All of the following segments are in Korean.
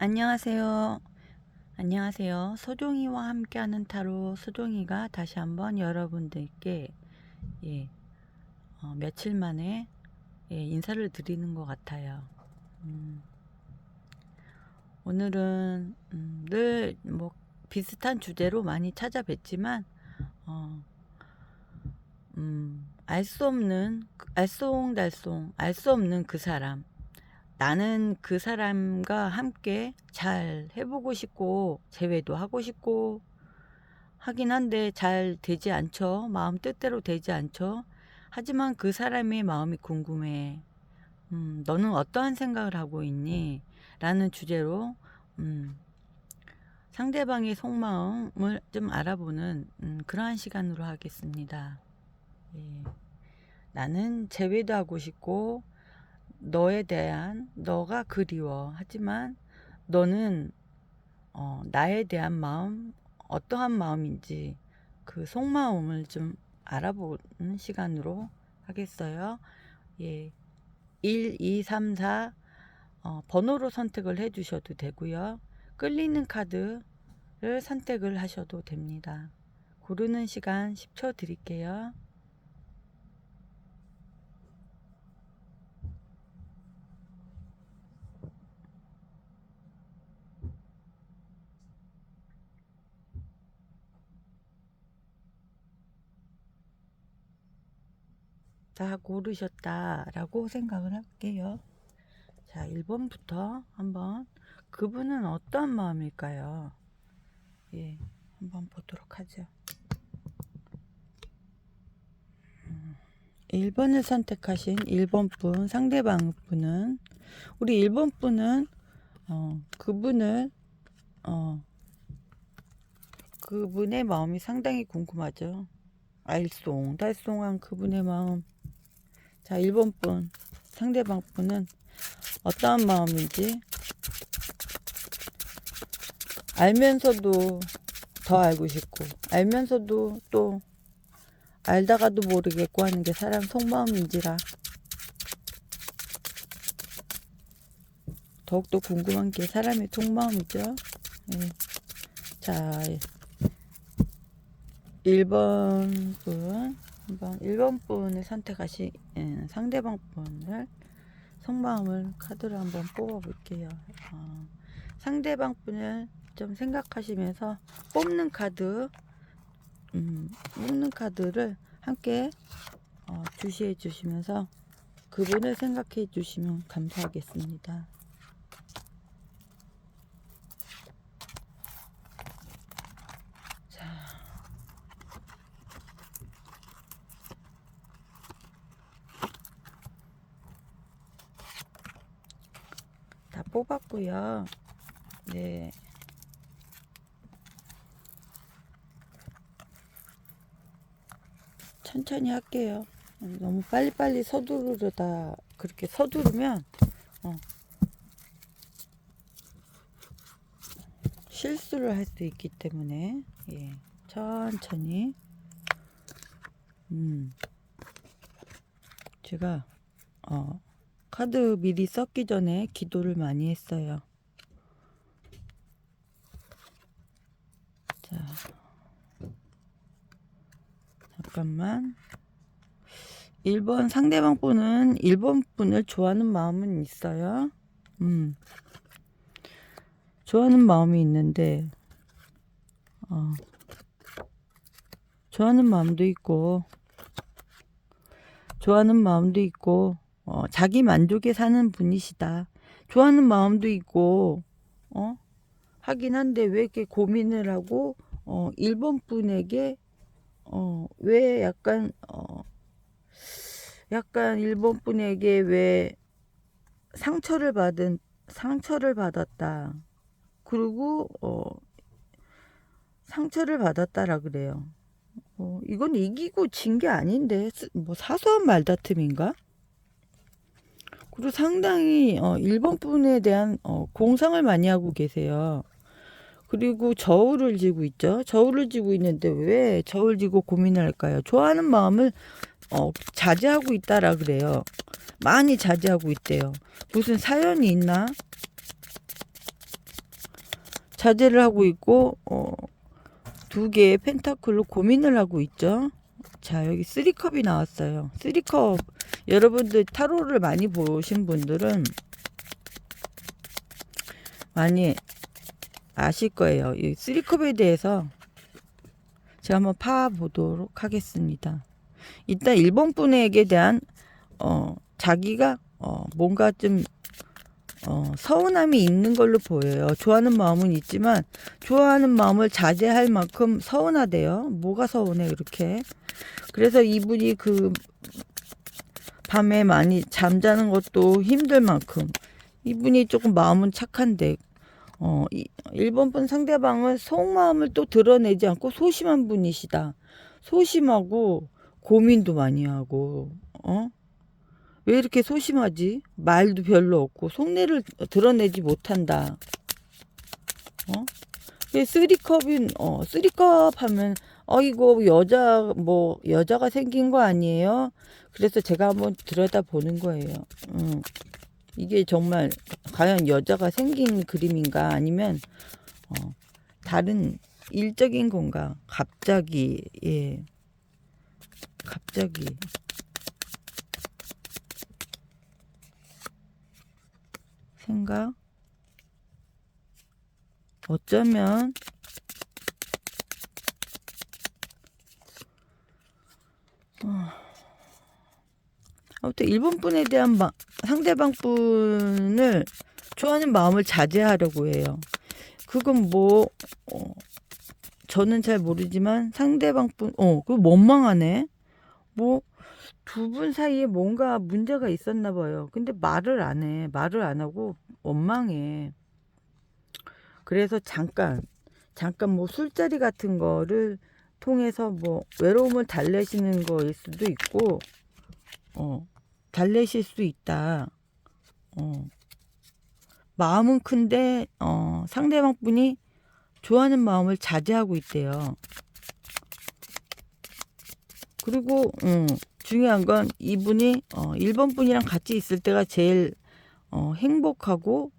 안녕하세요. 안녕하세요. 소종이와 함께하는 타로 소종이가 다시 한번 여러분들께 예, 며칠 만에 인사를 드리는 것 같아요. 오늘은 늘 뭐 비슷한 주제로 많이 찾아뵙지만 알 수 없는 알쏭달쏭 알 수 없는 그 사람, 나는 그 사람과 함께 잘 해보고 싶고 재회도 하고 싶고 하긴 한데 잘 되지 않죠. 마음 뜻대로 되지 않죠. 하지만 그 사람의 마음이 궁금해. 너는 어떠한 생각을 하고 있니? 라는 주제로 상대방의 속마음을 좀 알아보는 그러한 시간으로 하겠습니다. 예. 나는 재회도 하고 싶고 너에 대한 너가 그리워. 하지만 너는 나에 대한 마음, 어떠한 마음인지 그 속마음을 좀 알아보는 시간으로 하겠어요. 예. 1, 2, 3, 4 번호로 선택을 해 주셔도 되고요. 끌리는 카드를 선택을 하셔도 됩니다. 고르는 시간 10초 드릴게요. 다 고르셨다라고 생각을 할게요. 자, 1번부터 한번 그분은 어떤 마음일까요? 예, 한번 보도록 하죠. 1번을 선택하신 1번 분, 상대방 분은 우리 1번 분은 그분을 그분의 마음이 상당히 궁금하죠. 알쏭달쏭한 그분의 마음. 자, 1번 분, 상대방 분은 어떠한 마음인지 알면서도 더 알고 싶고 알면서도 또 알다가도 모르겠고 하는 게 사람 속마음인지라 더욱더 궁금한 게 사람의 속마음이죠. 예. 자, 1번 분, 1번 분을 선택하신 상대방 분을 속마음을 카드로 한번 뽑아 볼게요. 상대방 분을 좀 생각하시면서 뽑는 카드를 함께 주시해 주시면서 그분을 생각해 주시면 감사하겠습니다. 자, 다 뽑았고요. 네. 천천히 할게요. 너무 빨리빨리 서두르다 그렇게 서두르면 실수를 할 수 있기 때문에 예, 천천히 제가 카드 미리 썼기 전에 기도를 많이 했어요. 자, 잠깐만. 1번 상대방 분은 1번 분을 좋아하는 마음은 있어요. 좋아하는 마음이 있는데 좋아하는 마음도 있고 자기 만족에 사는 분이시다. 좋아하는 마음도 있고 하긴 한데 왜 이렇게 고민을 하고 1번 분에게 왜 약간 1번 분에게 왜 상처를 받았다. 그리고 상처를 받았다라 그래요. 이건 이기고 진 게 아닌데 뭐 사소한 말다툼인가? 그리고 상당히 1번 분에 대한 공상을 많이 하고 계세요. 그리고 저울을 지고 있죠. 저울을 지고 있는데 왜 저울 지고 고민을 할까요? 좋아하는 마음을 자제하고 있다라 그래요. 많이 자제하고 있대요. 무슨 사연이 있나? 자제를 하고 있고, 두 개의 펜타클로 고민을 하고 있죠. 자, 여기 3컵이 나왔어요. 3컵. 여러분들 타로를 많이 보신 분들은 많이 아실 거예요. 이 3컵에 대해서 제가 한번 파보도록 하겠습니다. 일단 일본 분에게 대한 자기가 뭔가 좀 서운함이 있는 걸로 보여요. 좋아하는 마음은 있지만 좋아하는 마음을 자제할 만큼 서운하대요. 뭐가 서운해 그렇게. 그래서 이분이 그 밤에 많이 잠자는 것도 힘들 만큼 이분이 조금 마음은 착한데 일본 분 상대방은 속마음을 또 드러내지 않고 소심한 분이시다. 소심하고 고민도 많이 하고 왜 이렇게 소심하지? 말도 별로 없고 속내를 드러내지 못한다. 쓰리컵인 쓰리컵 하면 이거 여자가 생긴 거 아니에요? 그래서 제가 한번 들여다 보는 거예요. 이게 정말 과연 여자가 생긴 그림인가 아니면 다른 일적인 건가? 갑자기 생각? 어쩌면 아무튼 일본 분에 대한 상대방 분을 좋아하는 마음을 자제하려고 해요. 그건 저는 잘 모르지만 상대방 분, 그거 원망하네. 두 분 사이에 뭔가 문제가 있었나 봐요. 근데 말을 안 해. 말을 안 하고 원망해. 그래서 잠깐 술자리 같은 거를 통해서 외로움을 달래시는 거일 수도 있고, 달래실 수 있다. 마음은 큰데, 상대방 분이 좋아하는 마음을 자제하고 있대요. 그리고, 중요한 건 이분이, 일본 분이랑 같이 있을 때가 제일, 행복하고,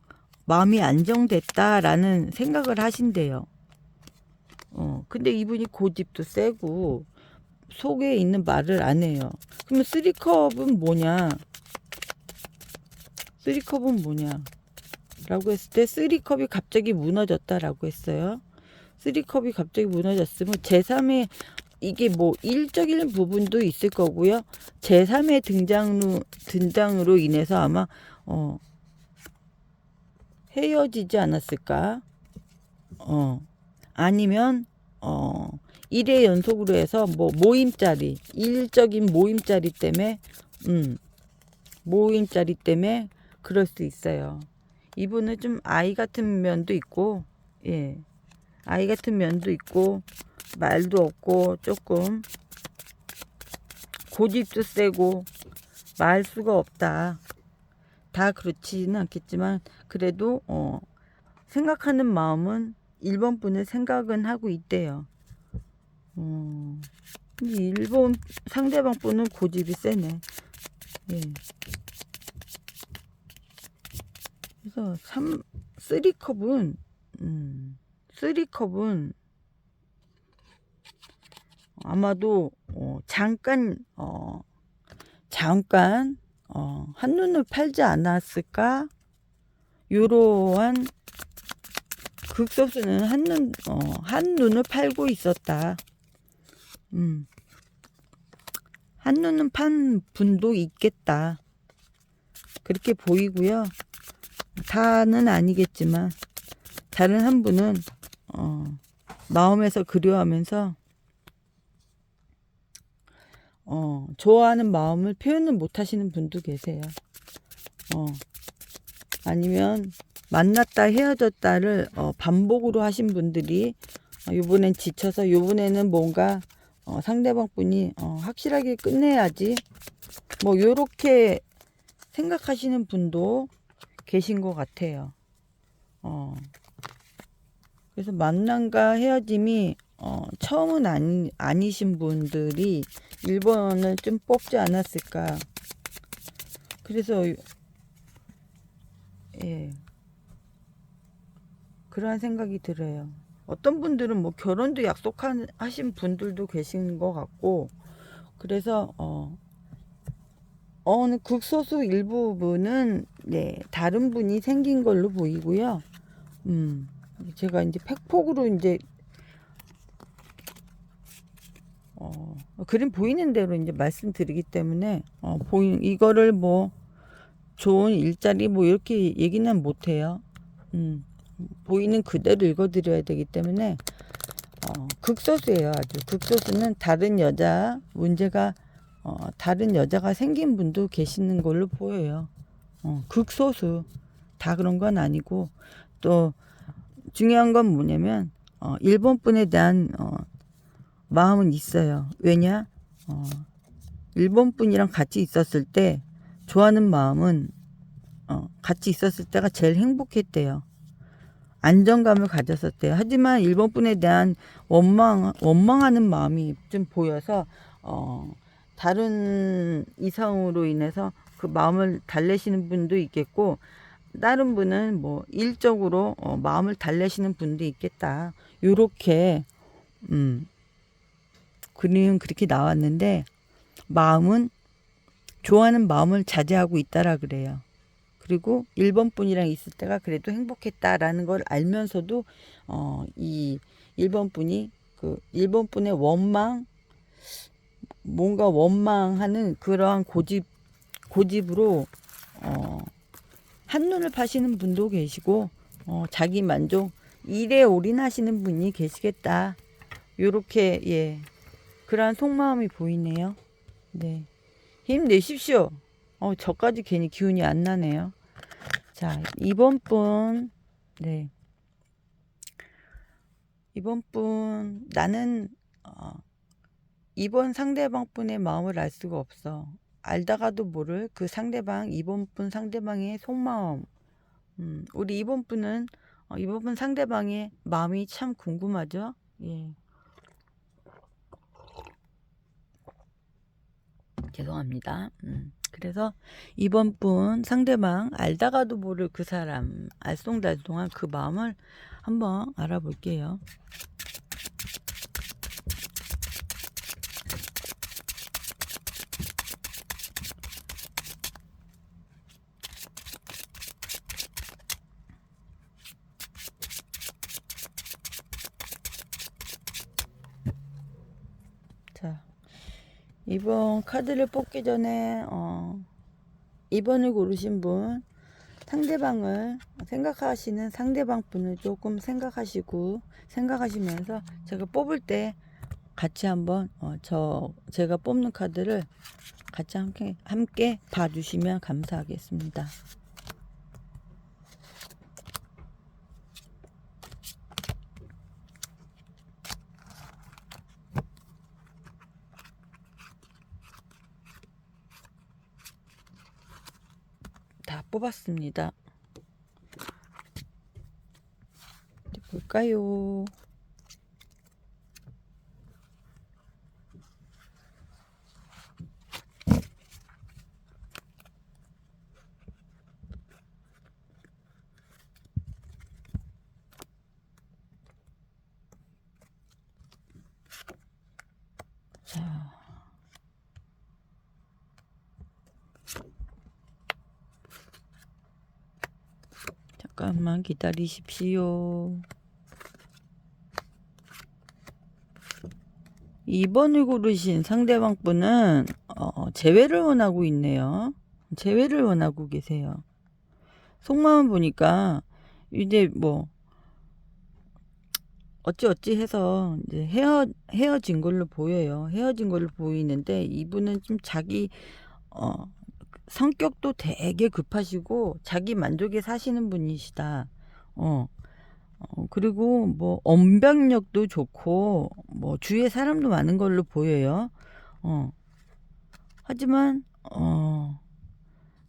마음이 안정됐다라는 생각을 하신대요. 근데 이분이 고집도 세고, 속에 있는 말을 안 해요. 그러면 쓰리컵은 뭐냐? 라고 했을 때 쓰리컵이 갑자기 무너졌다라고 했어요. 쓰리컵이 갑자기 무너졌으면 제3의 이게 일적인 부분도 있을 거고요. 제3의 등장으로 인해서 아마 헤어지지 않았을까? 아니면 1회 연속으로 해서 일적인 모임자리 때문에 그럴 수 있어요. 이분은 좀 아이 같은 면도 있고, 아이 같은 면도 있고, 말도 없고, 조금 고집도 세고, 말 수가 없다. 다 그렇지는 않겠지만, 그래도, 생각하는 마음은 일본 분을 생각은 하고 있대요. 일본 상대방 분은 고집이 세네. 그래서 3컵은 아마도 잠깐 한눈을 팔지 않았을까? 요러한 극소수는 한눈을 팔고 있었다. 한눈은 판 분도 있겠다. 그렇게 보이고요. 다는 아니겠지만 다른 한 분은 마음에서 그리워하면서 좋아하는 마음을 표현을 못 하시는 분도 계세요. 아니면 만났다 헤어졌다를 반복으로 하신 분들이 요번엔 지쳐서 요번에는 뭔가 상대방 분이 확실하게 끝내야지 요렇게 생각하시는 분도 계신 것 같아요. 그래서 만남과 헤어짐이 처음은 아니신 분들이 1번을 좀 뽑지 않았을까. 그래서 그러한 생각이 들어요. 어떤 분들은 뭐 결혼도 약속하신 분들도 계신 것 같고, 그래서 어느 극소수 일부분은 네, 다른 분이 생긴 걸로 보이고요. 제가 이제 팩폭으로 이제 그림 보이는 대로 이제 말씀드리기 때문에 이거를 뭐 좋은 일자리 뭐 이렇게 얘기는 못해요. 보이는 그대로 읽어드려야 되기 때문에 극소수예요. 아주 극소수는 다른 여자 문제가 다른 여자가 생긴 분도 계시는 걸로 보여요. 극소수 다 그런 건 아니고, 또 중요한 건 뭐냐면 일본 분에 대한 마음은 있어요. 왜냐? 일본 분이랑 같이 있었을 때 좋아하는 마음은 같이 있었을 때가 제일 행복했대요. 안정감을 가졌었대요. 하지만 일본 분에 대한 원망하는 마음이 좀 보여서 다른 이성으로 인해서 그 마음을 달래시는 분도 있겠고, 다른 분은 뭐 일적으로 마음을 달래시는 분도 있겠다. 요렇게 그림은 그렇게 나왔는데, 마음은 좋아하는 마음을 자제하고 있다라 그래요. 그리고 일본 분이랑 있을 때가 그래도 행복했다라는 걸 알면서도 이 일본 분이 그 일본 분의 뭔가 원망하는 그러한 고집으로 한눈을 파시는 분도 계시고, 자기 만족 일에 올인하시는 분이 계시겠다. 요렇게 예, 그러한 속마음이 보이네요. 네, 힘내십시오. 저까지 괜히 기운이 안 나네요. 자, 이번 분, 네, 이번 분 나는 이번 상대방 분의 마음을 알 수가 없어. 알다가도 모를 그 상대방, 이번 분 상대방의 속마음. 우리 이번 분은 이번 분 상대방의 마음이 참 궁금하죠. 예. 죄송합니다. 그래서 이번 분 상대방 알다가도 모를 그 사람 알쏭달쏭한 그 마음을 한번 알아볼게요. 자, 이번 카드를 뽑기 전에 2번을 고르신 분, 상대방을 생각하시는 상대방 분을 조금 생각하시면서 제가 뽑을 때 같이 한번 제가 뽑는 카드를 같이 함께 봐주시면 감사하겠습니다. 다 뽑았습니다. 어디 볼까요? 자, 잠깐만 기다리십시오. 2번을 고르신 상대방 분은 재회를 원하고 있네요. 재회를 원하고 계세요. 속마음 보니까 이제 뭐 어찌 해서 이제 헤어진 걸로 보여요. 헤어진 걸로 보이는데, 이분은 좀 자기 성격도 되게 급하시고 자기 만족에 사시는 분이시다. 그리고 뭐 언변력도 좋고 뭐 주위에 사람도 많은 걸로 보여요. 하지만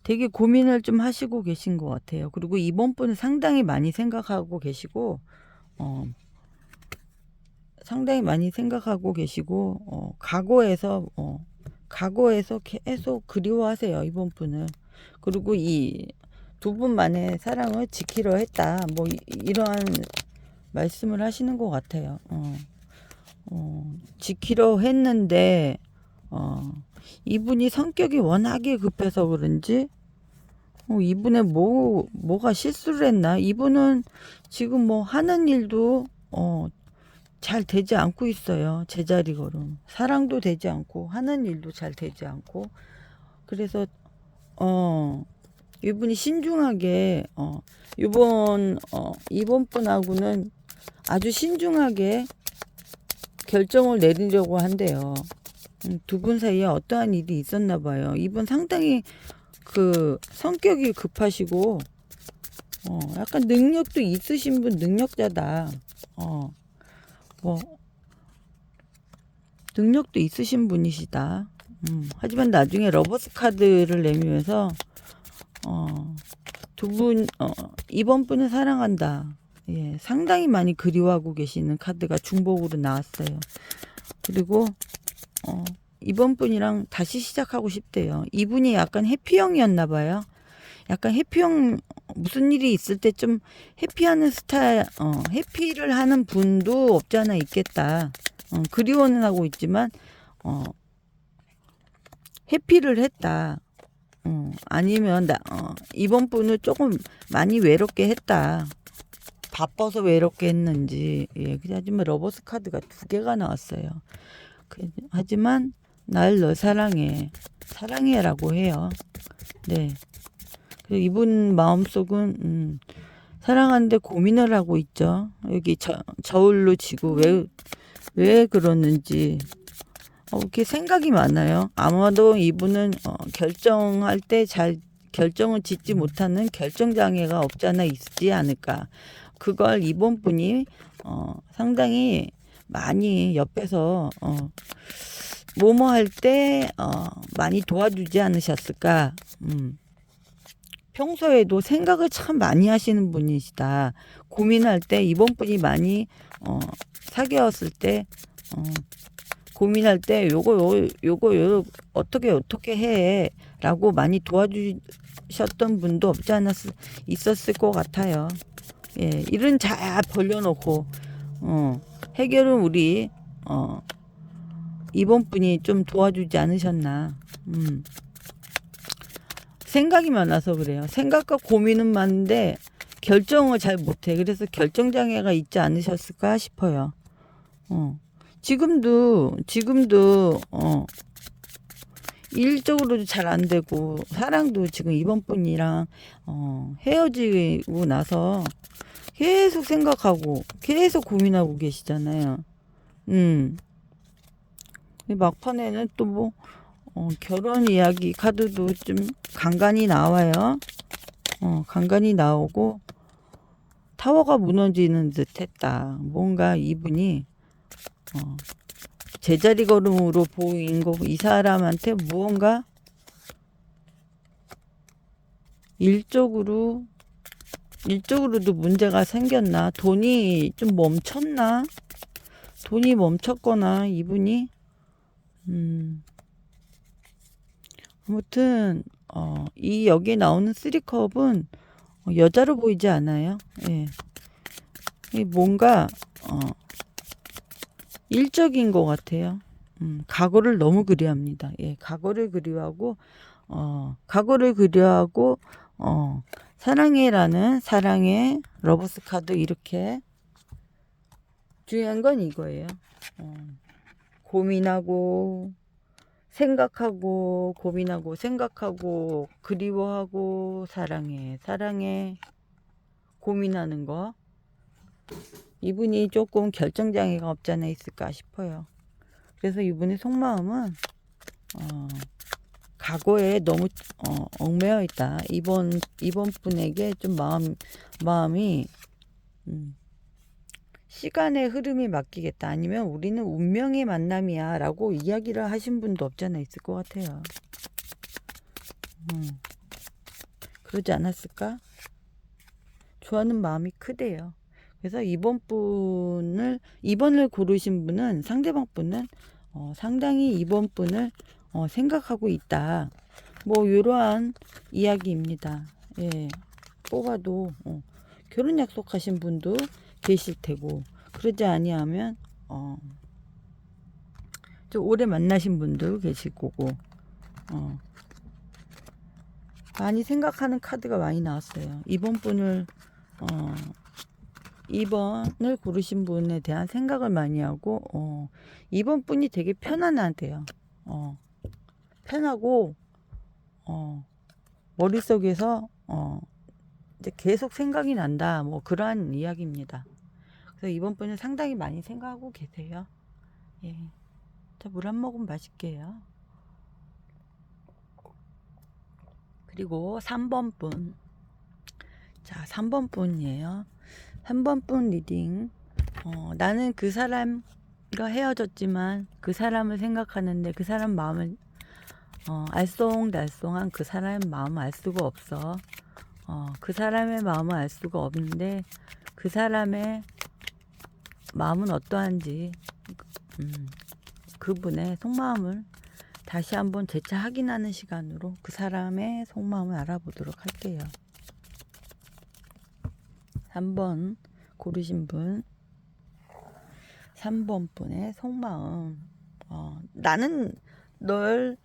되게 고민을 좀 하시고 계신 것 같아요. 그리고 이번 분은 상당히 많이 생각하고 계시고 과거에서 계속 그리워하세요, 이번 분은. 그리고 이 두 분만의 사랑을 지키려 했다. 뭐 이러한 말씀을 하시는 것 같아요. 지키려 했는데 이분이 성격이 워낙에 급해서 그런지 이분의 뭐가 실수를 했나? 이분은 지금 뭐 하는 일도 잘 되지 않고 있어요. 제자리 걸음. 사랑도 되지 않고 하는 일도 잘 되지 않고. 그래서 이분이 신중하게 이번 분하고는 아주 신중하게 결정을 내리려고 한대요. 두 분 사이에 어떠한 일이 있었나 봐요. 이분 상당히 그 성격이 급하시고 약간 능력도 있으신 분, 능력자다. 뭐 능력도 있으신 분이시다. 하지만 나중에 러버스 카드를 내밀면서 두 분 이번 분을 사랑한다. 예, 상당히 많이 그리워하고 계시는 카드가 중복으로 나왔어요. 그리고 이번 분이랑 다시 시작하고 싶대요. 이분이 약간 해피형이었나 봐요. 약간 해피형, 무슨 일이 있을 때 좀 해피하는 스타일, 해피를 하는 분도 없지 않아 있겠다. 그리워는 하고 있지만 해피를 했다. 아니면 이번 분을 조금 많이 외롭게 했다. 바빠서 외롭게 했는지. 예, 하지만 러버스 카드가 2개가 나왔어요. 하지만 날 너 사랑해라고 해요. 네. 이분 마음속은 사랑하는데 고민을 하고 있죠. 여기 저울로 지고 왜 그러는지 이렇게 생각이 많아요. 아마도 이분은 결정할 때 잘 결정을 짓지 못하는 결정장애가 없지 않아 있지 않을까. 그걸 이번 분이 상당히 많이 옆에서 뭐뭐 할 때 많이 도와주지 않으셨을까. 평소에도 생각을 참 많이 하시는 분이시다. 고민할 때 이번 분이 많이 사귀었을 때 고민할 때 요거 어떻게 해 라고 많이 도와주셨던 분도 없지 않았 있었을 것 같아요. 예, 일은 잘 벌려놓고 해결은 우리 이번 분이 좀 도와주지 않으셨나. 생각이 많아서 그래요. 생각과 고민은 많은데 결정을 잘 못해. 그래서 결정장애가 있지 않으셨을까 싶어요. 지금도 일적으로도 잘 안 되고 사랑도 지금 이번 분이랑 헤어지고 나서 계속 생각하고 계속 고민하고 계시잖아요. 막판에는 또 뭐 결혼 이야기 카드도 좀 간간히 나와요. 간간히 나오고 타워가 무너지는 듯 했다. 뭔가 이분이 제자리 걸음으로 보인 거, 이 사람한테 무언가 일적으로도 문제가 생겼나? 돈이 좀 멈췄나? 돈이 멈췄거나 이분이 아무튼 이 여기에 나오는 3컵은 여자로 보이지 않아요. 예. 뭔가 일적인 것 같아요. 과거를 너무 그리워합니다. 예, 과거를 그리워하고 사랑해라는 사랑의 러버스 카드 이렇게 중요한 건 이거예요. 고민하고 생각하고 고민하고 생각하고 그리워하고 사랑해 고민하는 거. 이분이 조금 결정장애가 없지 않아 있을까 싶어요. 그래서 이분의 속마음은 과거에 너무 얽매여 있다. 이번 분에게 좀 마음이 시간의 흐름이 맡기겠다. 아니면 우리는 운명의 만남이야 라고 이야기를 하신 분도 없지 않아 있을 것 같아요. 그러지 않았을까? 좋아하는 마음이 크대요. 그래서 이번을 고르신 분은 상대방 분은 상당히 이번 분을 생각하고 있다. 뭐 이러한 이야기입니다. 예. 뽑아도 결혼 약속하신 분도 계실 테고, 그러지 아니하면 좀 오래 만나신 분도 계실 거고, 많이 생각하는 카드가 많이 나왔어요. 이번을 고르신 분에 대한 생각을 많이 하고, 이번 분이 되게 편안하대요. 편하고, 머릿속에서, 이제 계속 생각이 난다. 뭐, 그러한 이야기입니다. 그래서 이번 분은 상당히 많이 생각하고 계세요. 예. 자, 물 한 모금 마실게요. 그리고 3번 분. 자, 3번 분이에요. 3번 분 리딩. 나는 그 사람과 헤어졌지만 그 사람을 생각하는데 그 사람 마음을 알쏭달쏭한 그 사람의 마음을 알 수가 없어. 그 사람의 마음을 알 수가 없는데 그 사람의 마음은 어떠한지 그분의 속마음을 다시 한번 재차 확인하는 시간으로 그 사람의 속마음을 알아보도록 할게요. 3번 고르신 분, 3번 분의 속마음. 나는 널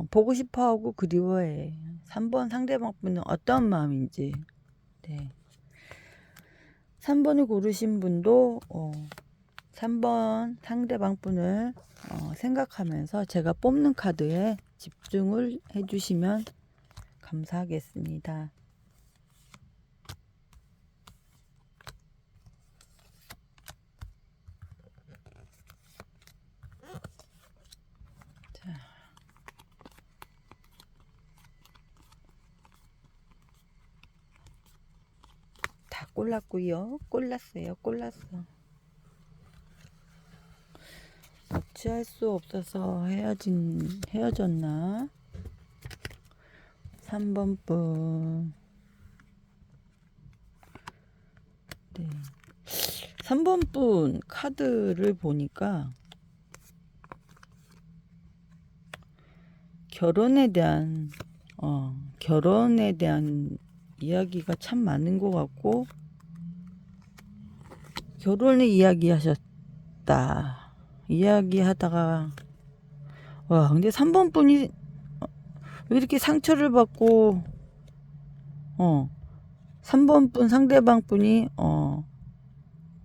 보고 싶어하고 그리워해. 3번 상대방 분은 어떤 마음인지. 네. 3번을 고르신 분도 3번 상대방 분을 생각하면서 제가 뽑는 카드에 집중을 해주시면 감사하겠습니다. 자. 다 골랐고요. 골랐어요. 어찌할 수 없어서 헤어졌나? 3번 분. 네. 3번 분 카드를 보니까 결혼에 대한 이야기가 참 많은 것 같고, 결혼을 이야기하다가 와, 근데 3번 분이 왜 이렇게 상처를 받고 3번 분 상대방 분이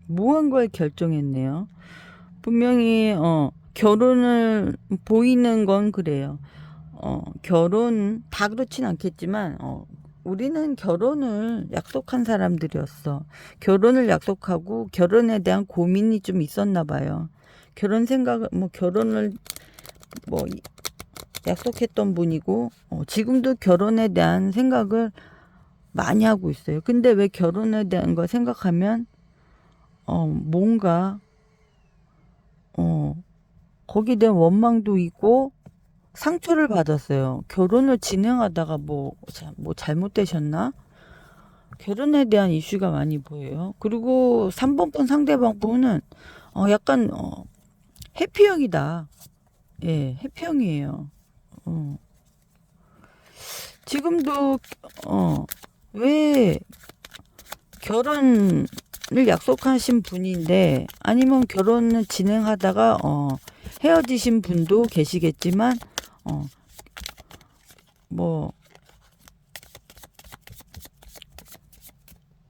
무언가를 결정했네요. 분명히 결혼을 보이는 건 그래요. 결혼 다 그렇진 않겠지만 우리는 결혼을 약속한 사람들이었어. 결혼을 약속하고 결혼에 대한 고민이 좀 있었나 봐요. 결혼을 약속했던 분이고 지금도 결혼에 대한 생각을 많이 하고 있어요. 근데 왜 결혼에 대한 거 생각하면 뭔가 거기에 대한 원망도 있고 상처를 받았어요. 결혼을 진행하다가 뭐 잘못되셨나? 결혼에 대한 이슈가 많이 보여요. 그리고 3번 분 상대방 분은 약간 해피형이다. 예, 해피형이에요. 지금도 왜 결혼을 약속하신 분인데, 아니면 결혼을 진행하다가 헤어지신 분도 계시겠지만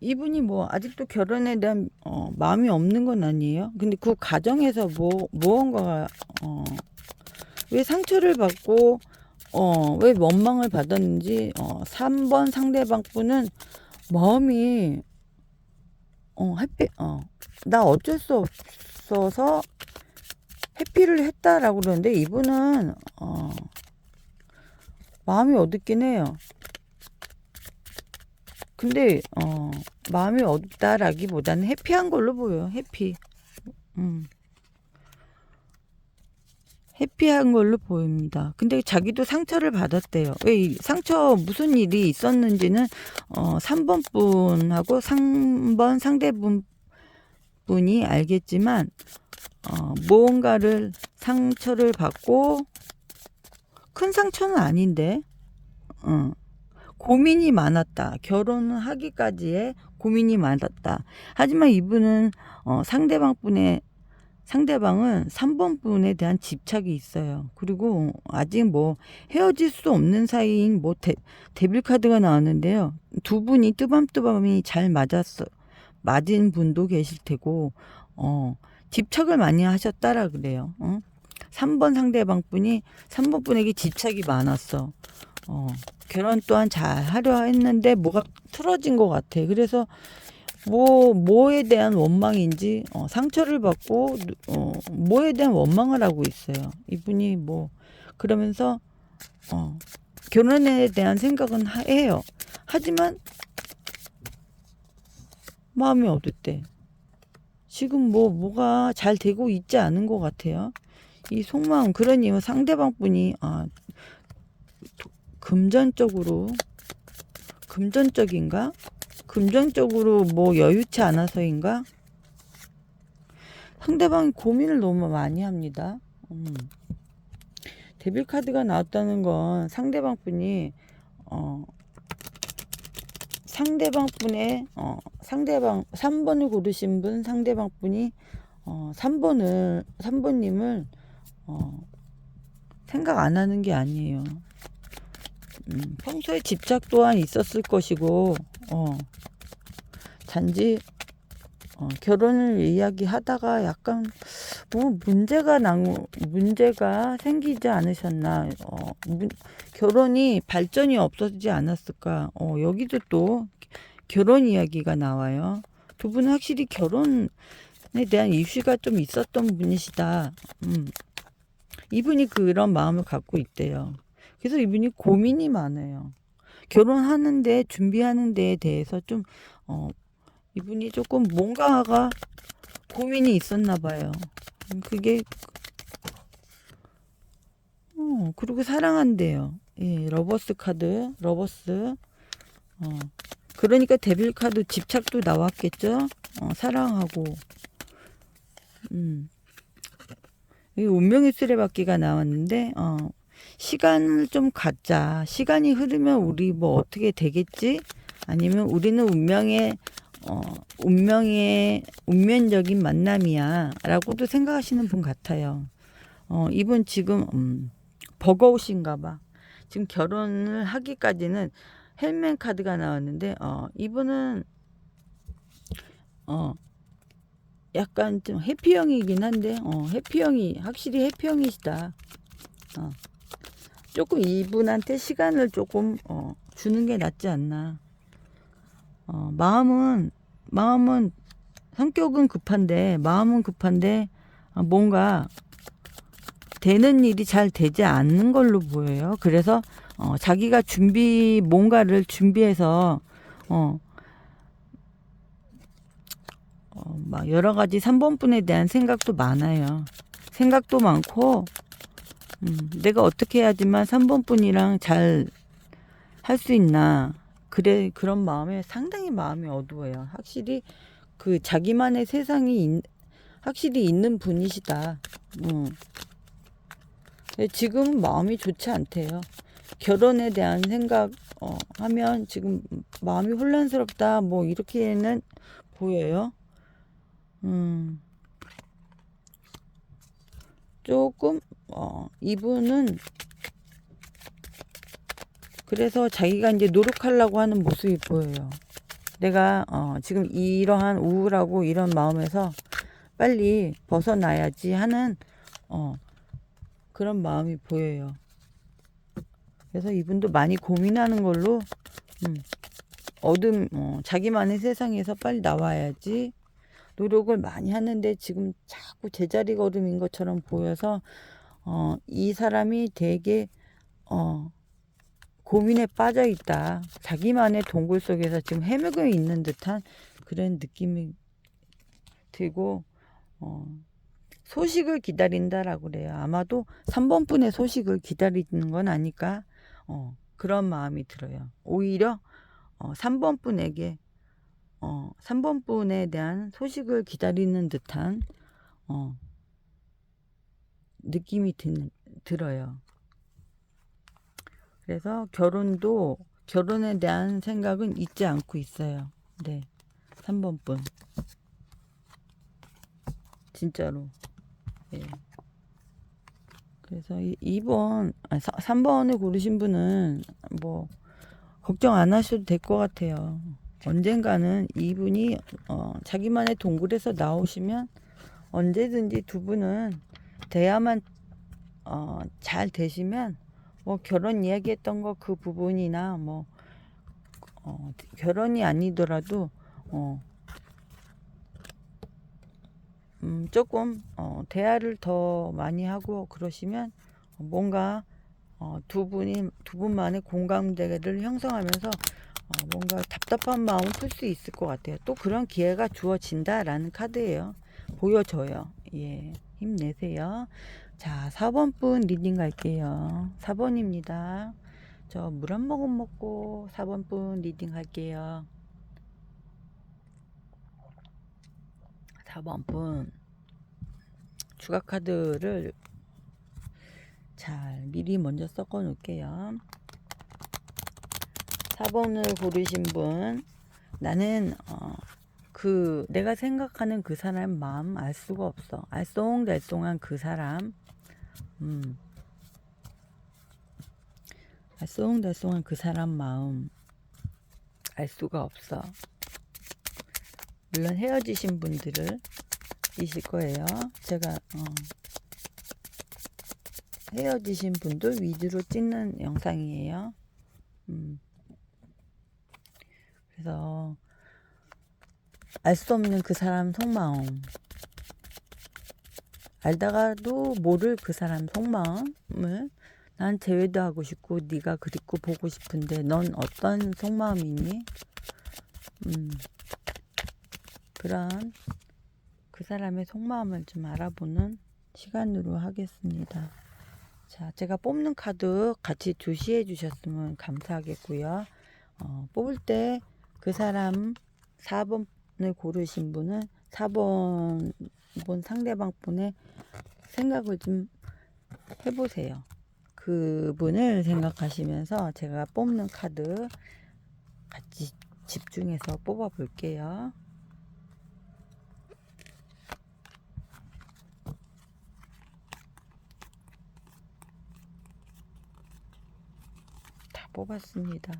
이분이 아직도 결혼에 대한 마음이 없는 건 아니에요. 근데 그 과정에서 무언가가 왜 상처를 받고 왜 원망을 받았는지 3번 상대방 분은 마음이 나 어쩔 수 없어서 해피를 했다라고 그러는데, 이분은 마음이 어둡긴 해요. 근데 마음이 어둡다라기보다는 해피한 걸로 보여요. 해피한 걸로 보입니다. 근데 자기도 상처를 받았대요. 왜 상처 무슨 일이 있었는지는 3번 분하고 3번 상대분이 알겠지만 무언가를 상처를 받고, 큰 상처는 아닌데 고민이 많았다. 결혼을 하기까지의 고민이 많았다. 하지만 이분은 상대방은 3번 분에 대한 집착이 있어요. 그리고 아직 뭐 헤어질 수 없는 사이인 뭐 데빌 카드가 나왔는데요. 두 분이 뜨밤뜨밤이 잘 맞은 분도 계실 테고, 집착을 많이 하셨다라 그래요. 3번 상대방 분이 3번 분에게 집착이 많았어. 결혼 또한 잘 하려 했는데 뭐가 틀어진 것 같아. 그래서 뭐에 대한 원망인지 상처를 받고 뭐에 대한 원망을 하고 있어요. 이분이 뭐 그러면서 결혼에 대한 생각은 해요. 하지만 마음이 어둡대. 지금 뭐가 잘 되고 있지 않은 것 같아요. 이 속마음, 그러니 상대방 분이 금전적인가? 금전적으로 뭐 여유치 않아서인가? 상대방이 고민을 너무 많이 합니다. 데빌 카드가 나왔다는 건 상대방 분이 상대방 분의 3번을 고르신 분, 상대방 분이 3번님을 생각 안 하는 게 아니에요. 평소에 집착 또한 있었을 것이고, 단지 결혼을 이야기하다가 약간 뭐 문제가 생기지 않으셨나. 결혼이 발전이 없어지지 않았을까. 여기도 또 결혼 이야기가 나와요. 두 분은 확실히 결혼에 대한 이슈가 좀 있었던 분이시다. 이분이 그런 마음을 갖고 있대요. 그래서 이분이 고민이 많아요. 결혼하는데 준비하는 데에 대해서 좀 이분이 조금 뭔가가 고민이 있었나 봐요. 그게 그리고 사랑한대요. 예, 러버스 카드, 러버스. 그러니까 데빌 카드 집착도 나왔겠죠. 사랑하고. 이 운명의 수레바퀴가 나왔는데 시간을 좀 갖자. 시간이 흐르면 우리 뭐 어떻게 되겠지? 아니면 우리는 운명적인 만남이야 라고도 생각하시는 분 같아요. 이분 지금 버거우신가 봐. 지금 결혼을 하기까지는 헬멘 카드가 나왔는데 이분은 약간 좀 해피형이긴 한데 확실히 해피형이시다. 조금 이분한테 시간을 조금 주는 게 낫지 않나. 마음은 성격은 급한데 마음은 급한데 뭔가 되는 일이 잘 되지 않는 걸로 보여요. 그래서 자기가 뭔가를 준비해서 막 여러 가지 3번 분에 대한 생각도 많아요. 생각도 많고 내가 어떻게 해야지만 3번 분이랑 잘 할 수 있나. 그런 마음에 상당히 마음이 어두워요. 확실히 그 자기만의 세상이 확실히 있는 분이시다. 지금 마음이 좋지 않대요. 결혼에 대한 생각 하면 지금 마음이 혼란스럽다. 뭐 이렇게는 보여요. 조금 이분은 그래서 자기가 이제 노력하려고 하는 모습이 보여요. 내가 지금 이러한 우울하고 이런 마음에서 빨리 벗어나야지 하는 그런 마음이 보여요. 그래서 이분도 많이 고민하는 걸로 자기만의 세상에서 빨리 나와야지 노력을 많이 하는데 지금 자꾸 제자리 걸음인 것처럼 보여서 이 사람이 되게 고민에 빠져 있다. 자기만의 동굴 속에서 지금 헤매고 있는 듯한 그런 느낌이 들고 소식을 기다린다라고 그래요. 아마도 3번 분의 소식을 기다리는 건 아닐까 그런 마음이 들어요. 오히려 3번 분에게 3번 분에 대한 소식을 기다리는 듯한 느낌이 들어요. 그래서 결혼도 결혼에 대한 생각은 잊지 않고 있어요. 네. 3번 분. 진짜로. 예. 그래서 2번, 3번을 고르신 분은 뭐, 걱정 안 하셔도 될 것 같아요. 언젠가는 이분이, 자기만의 동굴에서 나오시면 언제든지 두 분은 대화만, 잘 되시면, 뭐, 결혼 이야기했던 거 그 부분이나, 뭐, 결혼이 아니더라도, 어, 조금 대화를 더 많이 하고 그러시면 뭔가 두 분만의 공감대를 형성하면서 뭔가 답답한 마음을 풀 수 있을 것 같아요. 또 그런 기회가 주어진다라는 카드예요. 보여줘요. 예, 힘내세요. 자, 4번 분 리딩 갈게요. 4번입니다. 저 물 한 모금 먹고 4번 분 리딩 할게요. 4번 분 추가 카드를 잘 미리 먼저 섞어 놓을게요. 4번을 고르신 분, 나는 내가 생각하는 그 사람 마음 알 수가 없어. 알쏭달쏭한 그 사람, 알쏭달쏭한 그 사람 마음 알 수가 없어. 물론 헤어지신 분들을 이실 거예요. 제가 헤어지신 분들 위주로 찍는 영상이에요. 그래서 알 수 없는 그 사람 속마음, 알다가도 모를 그 사람 속마음을 난 제외도 하고 싶고 네가 그립고 보고 싶은데 넌 어떤 속마음이니? 그런 그 사람의 속마음을 좀 알아보는 시간으로 하겠습니다. 자, 제가 뽑는 카드 같이 주시해 주셨으면 감사하겠고요. 뽑을 때 그 사람 4번을 고르신 분은 4번 상대방 분의 생각을 좀 해보세요. 그분을 생각하시면서 제가 뽑는 카드 같이 집중해서 뽑아 볼게요. 다 뽑았습니다.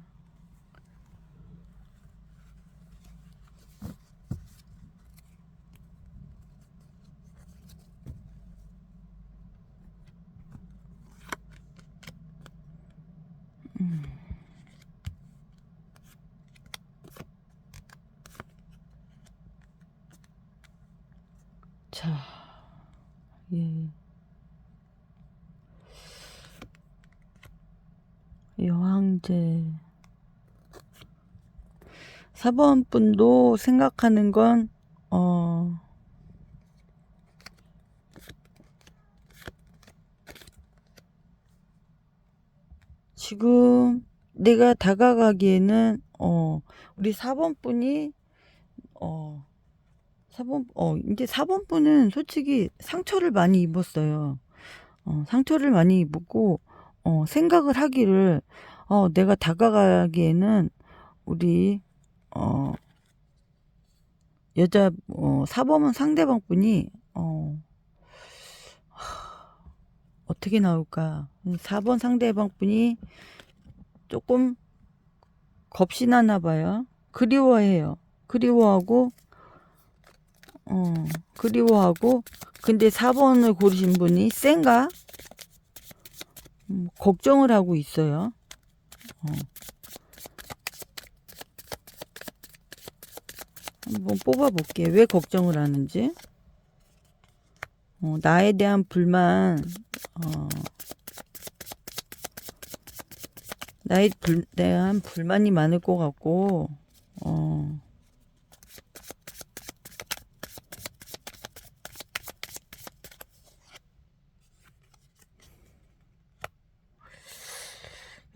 자, 예. 여왕제 4번 분도 생각하는 건 지금 내가 다가가기에는 우리 4번 분이 4번 이제 4번 분은 솔직히 상처를 많이 입었어요. 상처를 많이 입었고 생각을 하기를 내가 다가가기에는 우리 여자 4번은 상대방 분이 어떻게 나올까? 4번 상대방 분이 조금 겁이 나나 봐요. 그리워해요. 그리워하고 근데 4번을 고르신 분이 센가? 걱정을 하고 있어요. 한번 뽑아볼게요. 왜 걱정을 하는지. 나에 대한 불만, 나에 대한 불만이 많을 것 같고,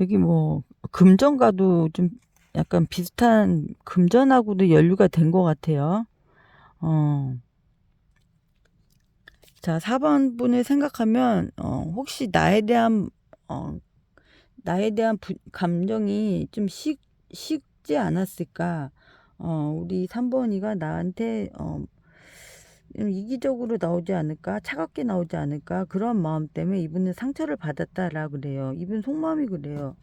여기 뭐, 금전과도 좀 약간 비슷한, 금전하고도 연루가 된 것 같아요. 자, 4번 분을 생각하면, 혹시 나에 대한, 나에 대한 감정이 좀 식지 않았을까? 우리 3번이가 나한테 좀 이기적으로 나오지 않을까? 차갑게 나오지 않을까? 그런 마음 때문에 이분은 상처를 받았다라 그래요. 이분 속마음이 그래요.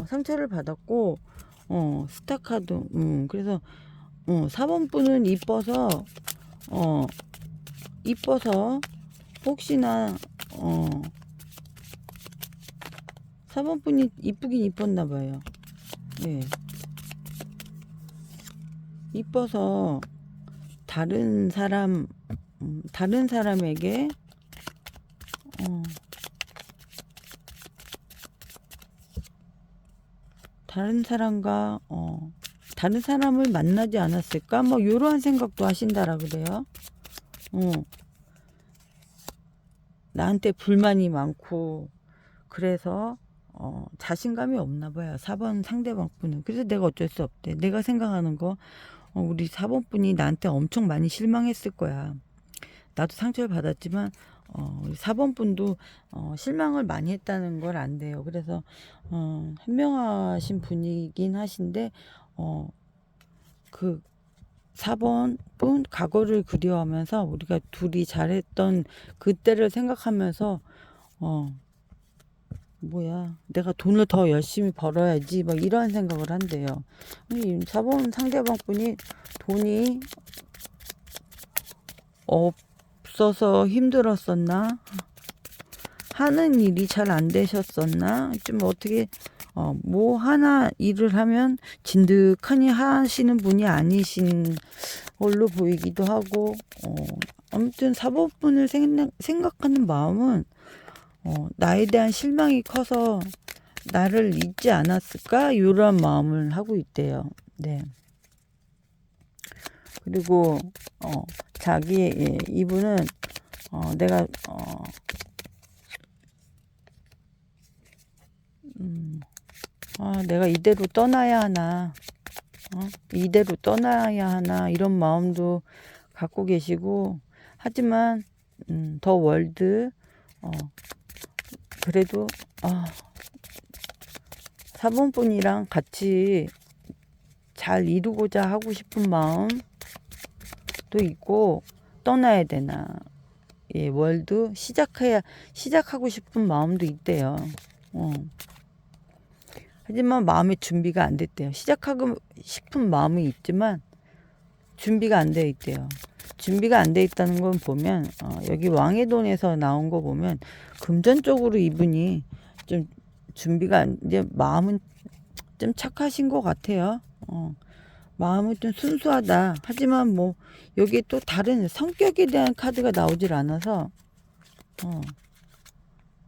상처를 받았고, 스타카도, 그래서, 4번 분은 어, 이뻐서, 혹시나, 4번 분이 이쁘긴 이뻤나 봐요. 네. 이뻐서, 다른 사람에게, 어, 다른 사람과, 다른 사람을 만나지 않았을까? 뭐, 요러한 생각도 하신다라 그래요. 나한테 불만이 많고, 그래서, 자신감이 없나 봐요. 4번 상대방 분은. 그래서 내가 어쩔 수 없대. 내가 생각하는 거, 우리 4번 분이 나한테 엄청 많이 실망했을 거야. 나도 상처를 받았지만, 우리 4번 분도, 실망을 많이 했다는 걸 안돼요. 그래서, 현명하신 분이긴 하신데, 그 4번 분 과거를 그리워하면서 우리가 둘이 잘했던 그때를 생각하면서 뭐야 내가 돈을 더 열심히 벌어야지 막 이런 생각을 한대요. 이 4번 상대방 분이 돈이 없어서 힘들었었나? 하는 일이 잘 안 되셨었나? 좀 어떻게 뭐 하나 일을 하면 진득하니 하시는 분이 아니신 걸로 보이기도 하고, 아무튼 4번 분을 생각하는 마음은 나에 대한 실망이 커서 나를 잊지 않았을까? 이런 마음을 하고 있대요. 네. 그리고 이분은 내가 내가 이대로 떠나야 하나, 이대로 떠나야 하나 이런 마음도 갖고 계시고, 하지만 더 월드 그래도 4번 분이랑 같이 잘 이루고자 하고 싶은 마음도 있고, 떠나야 되나, 예, 월드 시작하고 싶은 마음도 있대요. 하지만 마음의 준비가 안 됐대요. 시작하고 싶은 마음이 있지만 준비가 안 돼 있대요. 준비가 안 돼 있다는 건 보면 여기 왕의 돈에서 나온 거 보면 금전적으로 이분이 좀 준비가 이제 마음은 좀 착하신 것 같아요. 마음은 좀 순수하다. 하지만 뭐 여기에 또 다른 성격에 대한 카드가 나오질 않아서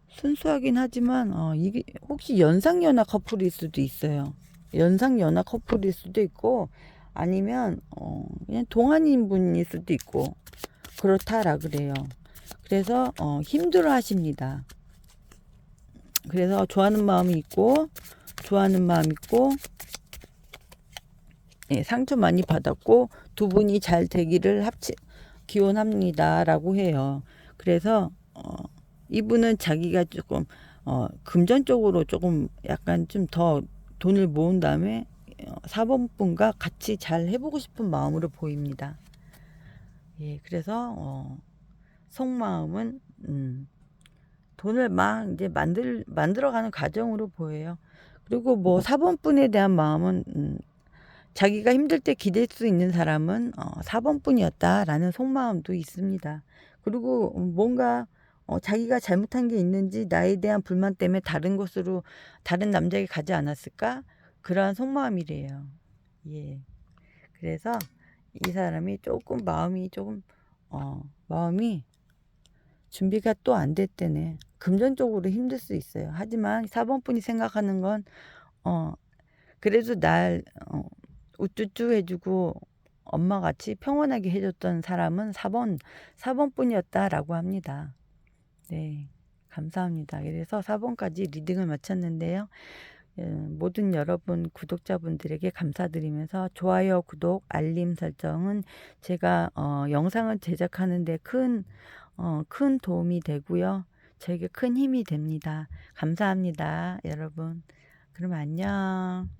순수하긴 하지만 이게 혹시 연상연하 커플일 수도 있어요. 연상연하 커플일 수도 있고, 아니면 그냥 동안인 분일 수도 있고 그렇다라 그래요. 그래서 힘들어 하십니다. 그래서 좋아하는 마음이 있고 예, 상처 많이 받았고 두 분이 잘 되기를 기원합니다라고 해요. 그래서 이분은 자기가 조금 금전적으로 조금 약간 좀 더 돈을 모은 다음에 4번 분과 같이 잘 해보고 싶은 마음으로 보입니다. 예, 그래서 속마음은 돈을 막 이제 만들어가는 과정으로 보여요. 그리고 뭐 4번 분에 대한 마음은 자기가 힘들 때 기댈 수 있는 사람은 4번 분이었다라는 속마음도 있습니다. 그리고 뭔가 자기가 잘못한 게 있는지 나에 대한 불만 때문에 다른 남자에게 가지 않았을까? 그러한 속마음이래요. 예. 그래서 이 사람이 마음이 준비가 또 안 됐대네. 금전적으로 힘들 수 있어요. 하지만 4번 분이 생각하는 건 그래도 날 우쭈쭈 해주고 엄마같이 평온하게 해줬던 사람은 4번 분이었다라고 합니다. 네, 감사합니다. 그래서 4번까지 리딩을 마쳤는데요. 모든 여러분 구독자분들에게 감사드리면서 좋아요, 구독, 알림 설정은 제가 영상을 제작하는 데 큰 도움이 되고요. 저에게 큰 힘이 됩니다. 감사합니다, 여러분. 그럼 안녕.